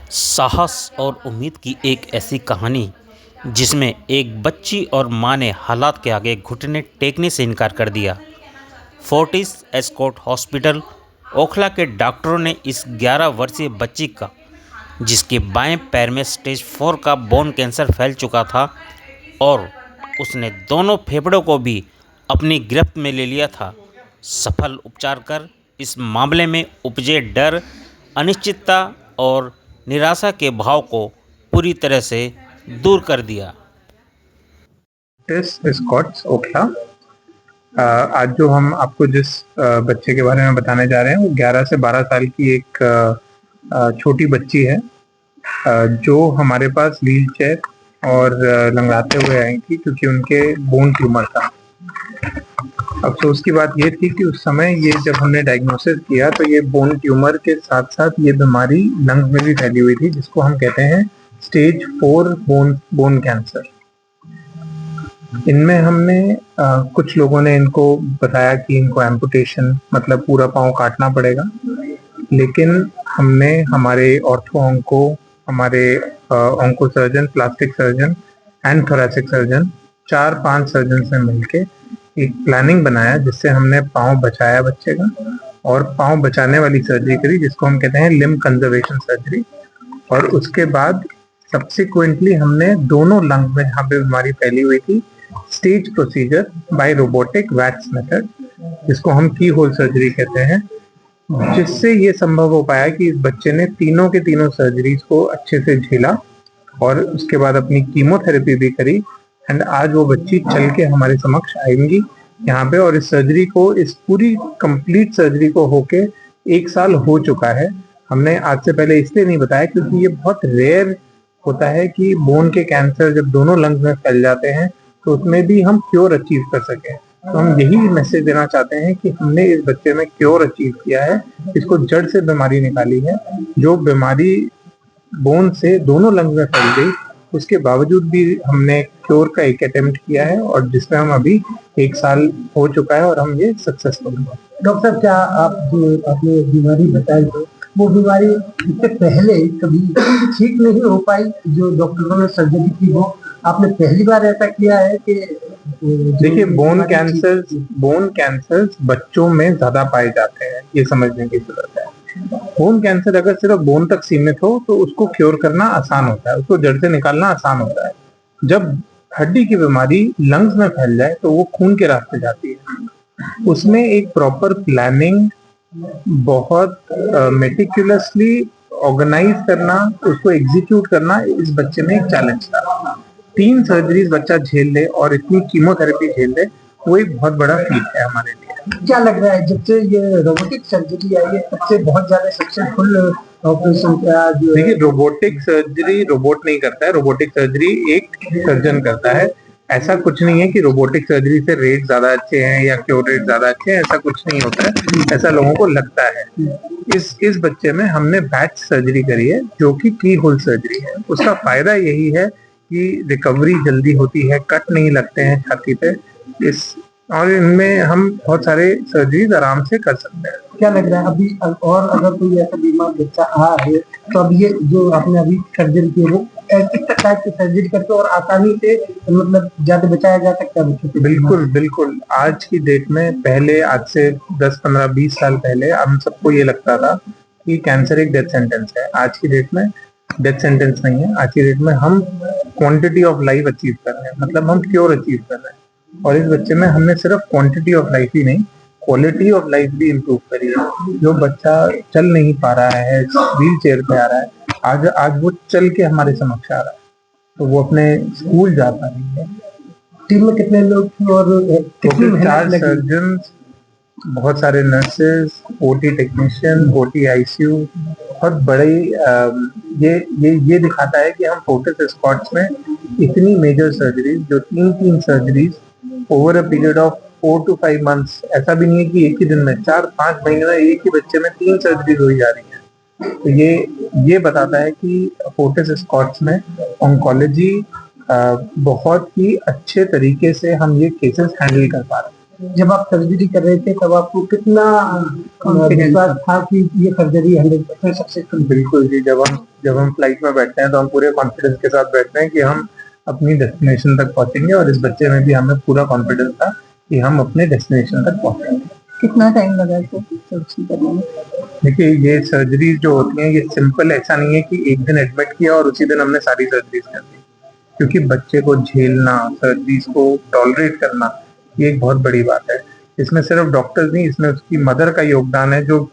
साहस और उम्मीद की एक ऐसी कहानी जिसमें एक बच्ची और मां ने हालात के आगे घुटने टेकने से इनकार कर दिया। फोर्टिस एस्कॉट हॉस्पिटल ओखला के डॉक्टरों ने इस 11 वर्षीय बच्ची का, जिसके बाएं पैर में स्टेज 4 का बोन कैंसर फैल चुका था और उसने दोनों फेफड़ों को भी अपनी गिरफ्त में ले लिया था, सफल उपचार कर इस मामले में उपजे डर, अनिश्चितता और निराशा के भाव को पूरी तरह से दूर कर दिया। स्कॉट्स ओखला। आज जो हम आपको जिस बच्चे के बारे में बताने जा रहे हैं वो 11 से 12 साल की एक छोटी बच्ची है, जो हमारे पास व्हील चेयर और लंगड़ाते हुए आई थी क्योंकि उनके बोन ट्यूमर था। अफसोस की बात ये थी कि उस समय ये जब हमने डायग्नोसिस किया तो ये बोन ट्यूमर के साथ साथ ये बीमारी लंग्स में भी फैली हुई थी, जिसको हम कहते हैं स्टेज 4 बोन कैंसर। इनमें हमने कुछ लोगों ने इनको बताया कि इनको एम्पुटेशन मतलब पूरा पाँव काटना पड़ेगा, लेकिन हमने हमारे ऑर्थो ऑन्को, हमारे onco surgeon, plastic surgeon and thoracic surgeon 4-5 surgeon से मिलके एक प्लानिंग बनाया जिससे हमने पाँव बचाया बच्चे का, और पाँव बचाने वाली सर्जरी करी जिसको हम कहते हैं लिम्ब कंजर्वेशन सर्जरी। और उसके बाद सब्सिक्वेंटली हमने दोनों लंग में जहाँ पे बीमारी फैली हुई थी stage procedure bye robotic wax method, जिसको हम की होल सर्जरी कहते हैं, जिससे ये संभव हो पाया कि इस बच्चे ने तीनों के तीनों सर्जरीज को अच्छे से झेला और उसके बाद अपनी कीमोथेरेपी भी करी। एंड आज वो बच्ची चल के हमारे समक्ष आएंगी यहाँ पे, और इस सर्जरी को, इस पूरी कंप्लीट सर्जरी को होके 1 साल हो चुका है। हमने आज से पहले इसलिए नहीं बताया क्योंकि ये बहुत रेयर होता है कि बोन के कैंसर जब दोनों लंग्स में फैल जाते हैं तो उसमें भी हम क्योर अचीव कर सकें। तो हम यही मैसेज देना चाहते हैं कि हमने इस बच्चे में क्योर अचीव किया है, इसको जड़ से बीमारी निकाली है। जो बीमारी बोन से दोनों लंग्स में फैल गई, उसके बावजूद भी हमने क्योर का एक अटेम्प्ट किया है और जिसमें हम अभी 1 साल हो चुका है और हम ये सक्सेसफुल हुआ। डॉक्टर साहब, क्या आप जो आपने बीमारी बताई है वो बीमारी इससे पहले कभी ठीक नहीं हो पाई? जो डॉक्टरों ने सर्जरी की वो आपने पहली बार ऐसा किया है कि? देखिए, बोन कैंसर बच्चों में ज्यादा पाए जाते हैं, ये समझने की जरूरत है। बोन कैंसर अगर सिर्फ बोन तक सीमित हो तो उसको क्योर करना आसान होता है, उसको जड़ से निकालना आसान होता है। जब हड्डी की बीमारी लंग्स में फैल जाए तो वो खून के रास्ते जाती है। उसमें एक प्रॉपर प्लानिंग, बहुत मेटिकुलसली ऑर्गेनाइज करना, उसको एग्जीक्यूट करना इस बच्चे में एक चैलेंज था। 3 सर्जरीज बच्चा झेल ले और इतनी कीमोथेरेपी झेल ले, वो एक बहुत बड़ा फीट है हमारे लिए। क्या लग रहा है जब से ये रोबोटिक सर्जरी आई है तब से बहुत ज्यादा सक्सेसफुल ऑपरेशन का जो? देखिए, रोबोटिक सर्जरी रोबोट नहीं करता है, रोबोटिक सर्जरी एक सर्जन करता है। ऐसा कुछ नहीं है कि रोबोटिक सर्जरी से रेट ज्यादा अच्छे हैं या क्योर रेट ज्यादा अच्छे हैं, ऐसा कुछ नहीं होता है, ऐसा लोगों को लगता है। इस बच्चे में हमने बैच सर्जरी करी है जो कि की होल सर्जरी है। उसका फायदा यही है कि रिकवरी जल्दी होती है, कट नहीं लगते हैं छाती पे, और इनमें हम बहुत सारे सर्जरीज आराम से कर सकते हैं। क्या लग रहा है अभी, और अगर कोई ऐसा बीमार बच्चा आ है तो अब ये जो आपने अभी सर्जरी की वो किस टाइप की सर्जरी करके और आसानी से मतलब ज्यादा बचाया जा सकता है बच्चों को? बिल्कुल। आज की डेट में, पहले आज से 10, 15, 20 साल पहले हम सबको ये लगता था कि कैंसर एक डेथ सेंटेंस है। आज की डेट में डेथ सेंटेंस नहीं है। आज की डेट में हम क्वांटिटी ऑफ लाइफ अचीव कर रहे हैं, मतलब हम क्योर अचीव कर रहे हैं। और इस बच्चे में हमने सिर्फ क्वांटिटी ऑफ लाइफ ही नहीं, क्वालिटी ऑफ लाइफ भी इम्प्रूव करी है। जो बच्चा चल नहीं पा रहा है, व्हील चेयर पे आ रहा है, आज वो चल के हमारे समक्ष आ रहा है, तो वो अपने स्कूल जा पा रही है। टीम में कितने लोग थे और कितनी 4 सर्जन, बहुत सारे nurses, OT technician, OT ICU, बहुत बड़े। ये दिखाता है कि हम फोर्टिस एस्कॉट्स में इतनी मेजर सर्जरीज, जो 3 surgeries over a period of 4 to 5 months, ऐसा भी नहीं है कि एक ही दिन में, 4-5 महीने में एक ही बच्चे में 3 सर्जरीज हो जा रही है। तो ये बताता है कि फोर्टिस एस्कॉट्स में ऑन्कोलॉजी बहुत ही अच्छे तरीके से हम ये केसेस हैंडल कर पा रहे हैं। जब आप सर्जरी कर रहे थे तब आपको कितना विश्वास था कि ये सर्जरी 100% सक्सेसफुल? बिल्कुल जी, जब हम फ्लाइट में बैठते हैं तो हम पूरे कॉन्फिडेंस के साथ बैठते हैं कि हम अपनी डेस्टिनेशन तक पहुंचेंगे, और इस बच्चे में भी हमें पूरा कॉन्फिडेंस था कि हम अपने डेस्टिनेशन तक पहुंचेंगे। कितना टाइम लगा इसको सर्जरी करने में? देखिए, ये सर्जरी जो होती है ये सिंपल ऐसा नहीं है कि एक दिन एडमिट किया और उसी दिन हमने सारी सर्जरीज कर दी, क्योंकि बच्चे को झेलना, सर्जरीज को टॉलरेट करना, ये एक बहुत बड़ी बात है। इसमें सिर्फ डॉक्टर्स नहीं, इसमें उसकी मदर का योगदान है, जो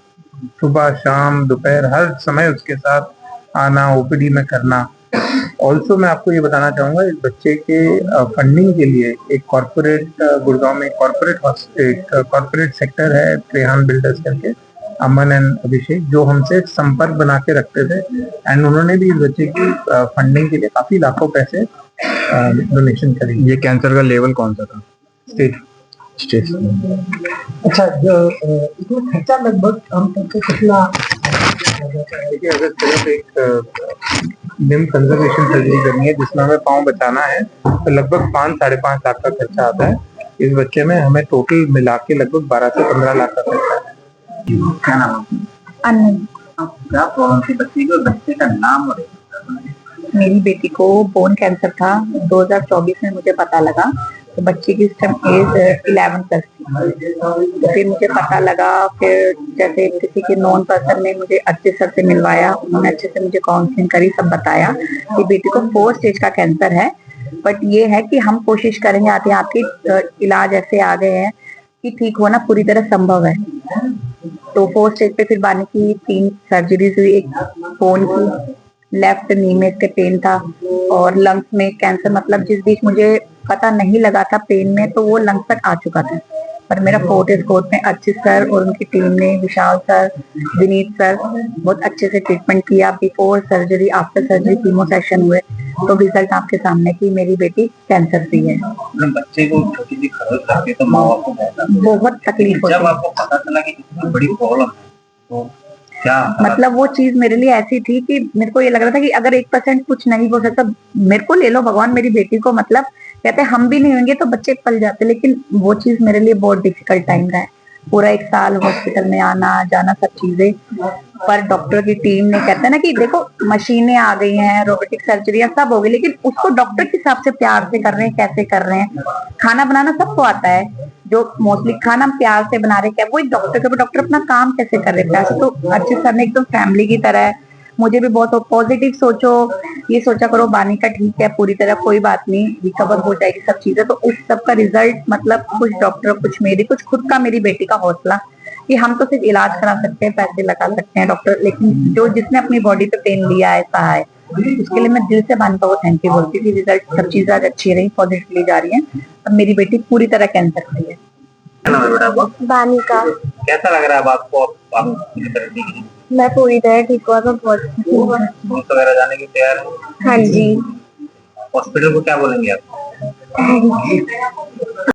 सुबह शाम दोपहर हर समय उसके साथ आना, ओपीडी में करना। ऑल्सो मैं आपको ये बताना चाहूँगा, इस बच्चे के फंडिंग के लिए एक कॉर्पोरेट गुड़गांव में एक कॉर्पोरेट सेक्टर है, त्रेहान बिल्डर्स करके, अमन एंड अभिषेक, जो हमसे संपर्क बना के रखते थे, एंड उन्होंने भी इस बच्चे की फंडिंग के लिए काफी लाखों पैसे डोनेशन करी। ये कैंसर का लेवल कौन सा था? स्टेज अच्छा, जो इसमें खर्चा लगभग हम सबसे कितना? देखिए, अगर सिर्फ एक लिम्ब कंजर्वेशन सर्जरी करनी है जिसमें हमें पाँव बचाना है, तो लगभग 5-5.5 लाख का खर्चा आता है। इस बच्चे में हमें टोटल मिला के लगभग 12 से 15 लाख का खर्चा है। क्या नाम है? अनमोल। क्या प्रॉब्लम थी बच्चे को? बच्चे का नाम और मेरी बेटी को बोन कैंसर था। 2024 में मुझे पता लगा। तो बच्चे की इस टाइम एज 11 प्लस थी। तो फिर मुझे पता लगा, फिर जैसे किसी के नॉन पर्सन ने मुझे अच्छे सर से मिलवाया, उन्होंने अच्छे से मुझे काउंसलिंग करी, सब बताया कि बेटी को 4 स्टेज का कैंसर है। बट ये है कि हम कोशिश करेंगे, आते आपके इलाज ऐसे आ गए हैं कि ठीक होना पूरी तरह संभव है। तो 4 स्टेज पे फिर बानी की 3 सर्जरीज हुई। एक बोन की, लेफ्ट नी में इसके पेन था, और लंग्स में कैंसर, मतलब जिस बीच मुझे पता नहीं लगा था पेन में, तो वो लंग्स तक आ चुका था। पर मेरा फोर्टिस कोर्ट में अर्चित सर और उनकी टीम ने, विशाल सर, विनीत सर, बहुत अच्छे से ट्रीटमेंट किया। Before surgery, after surgery, chemo session हुए, तो रिजल्ट आपके सामने की मेरी बेटी कैंसर फ्री है। बच्चे को छोटी सी खरोच लगती है तो माँ बाप को बहुत तकलीफ होती है। जब आपको पता चला कि इतनी बड़ी प्रॉब्लम है तो क्या मतलब वो चीज मेरे लिए ऐसी थी कि मेरे को ये लग रहा था कि अगर 1% कुछ नहीं हो सकता, मेरे को ले लो भगवान, मेरी बेटी को, मतलब कहते हम भी नहीं होंगे तो बच्चे पल जाते, लेकिन वो चीज मेरे लिए बहुत डिफिकल्ट टाइम रहा है। पूरा 1 साल हॉस्पिटल में आना जाना, सब चीजें। पर डॉक्टर की टीम ने, कहते हैं ना कि देखो मशीनें आ गई हैं, रोबोटिक सर्जरी सब हो गई, लेकिन उसको डॉक्टर के हिसाब से प्यार से कर रहे हैं, कैसे कर रहे हैं। खाना बनाना सबको आता है, जो मोस्टली खाना हम प्यार से बना रहे हैं, क्या वो एक डॉक्टर के, डॉक्टर अपना काम कैसे कर रहे हैं प्यार से। तो अर्चित सर ने एकदम फैमिली की तरह है। मुझे भी बहुत पॉजिटिव सोचो, ये सोचा करो बानी का ठीक है, पूरी तरह कोई बात नहीं, रिकवर हो जाएगी सब चीजें। तो उस सब का रिजल्ट, मतलब कुछ डॉक्टर, कुछ मेरी, कुछ खुद का, मेरी बेटी का हौसला कि हम तो सिर्फ इलाज करा सकते हैं, पैसे लगा सकते हैं डॉक्टर, लेकिन जो जिसने अपनी बॉडी पे पेन लिया है, सहा है, उसके लिए मैं दिल से बानी को थैंक यू बोलती थी। रिजल्ट सब चीजें आज अच्छी रही, पॉजिटिवली जा रही है। अब मेरी बेटी पूरी तरह कैंसर फ्री है। बानी का। कैसा लग रहा है आपको? मैं पूरी तरह ठीक हुआ, मैं बहुत खुश हूँ। वगैरह जाने की तैयार है? हाँ जी। हॉस्पिटल को क्या बोलेंगे आप? Thank you.